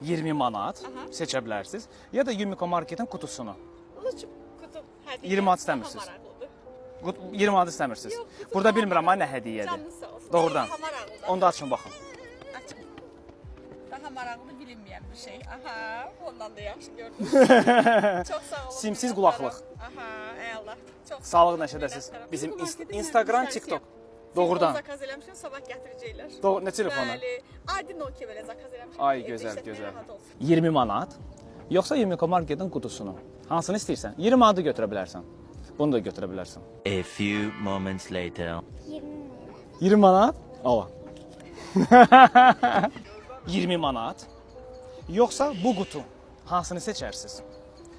20 manat Aha. seçə bilərsiniz. Ya da Yumiko Market'in kutusunu. Onun üçün qutu hədiyyə 20 manat daha istəmirsiniz? maraqlıdır. 20 manat istəmirsiniz. Yox, qutu Burada daha bilmirəm ha nə maraqlıdır. hədiyyədir. Canınız sağ olsun. Doğrudan. Daha maraqlıdır. Onu da açın baxın. Açın. Daha maraqlı bilinməyən bir şey. Aha, ondan da yaxşı gördüm. Çox sağ olun. Simsiz minnətdaram. qulaqlıq. Aha, ey Allah. Çox Sağlıq nəşədəsiz. minnətdaram. Bizim Bu marketə Instagram, mən TikTok. Telefon Doğrudan. zakaz eləmişəm, sabah gətirəcəklər. Ne telefonu? Bəli. Adi Nokia belə zakaz eləmişəm. Ay Evdə gözəl, işlətməyə gözəl. rahat olsun. 20 manat. Yoxsa Yumiko Market'in kutusunu. Hansını istəyirsən? 20 manatı götürə bilərsən. Bunu da götürə bilərsən. A few moments later. 20 manat? Ala. 20 manat. Yoxsa bu qutu. Hansını seçərsiniz?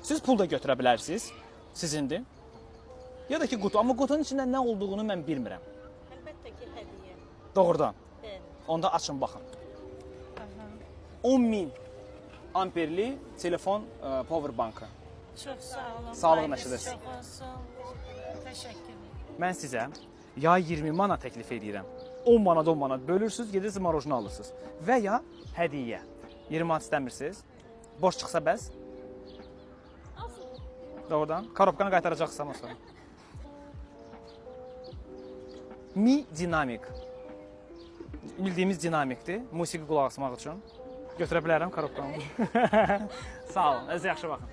Siz pul da götürə bilərsiniz. Sizindir. Ya da ki qutu. Amma qutunun içində nə olduğunu mən bilmirəm. Əlbəttə ki, hədiyyə. Doğrudan. Bəli. Onda açın baxın. Aha. 10.000 amperli telefon power bankı. Çox sağ olun. Sağlığın Faydası nəşədəsiz. Çox olsun. Təşəkkür edirəm. Mən sizə ya 20 manat təklif edirəm. 10 manat 10 manat bölürsüz, gedirsiniz marojna alırsınız. Və ya hədiyyə. 20 manat istəmirsiniz. Boş çıxsa bəs. Doğrudan. Korobkanı qaytaracaqsam sonra. Mi dinamik. Bildiyimiz dinamikdir. Musiqi qulaq asmaq üçün. Götürə bilərəm korobkanı. Sağ olun. Özünüzə yaxşı baxın.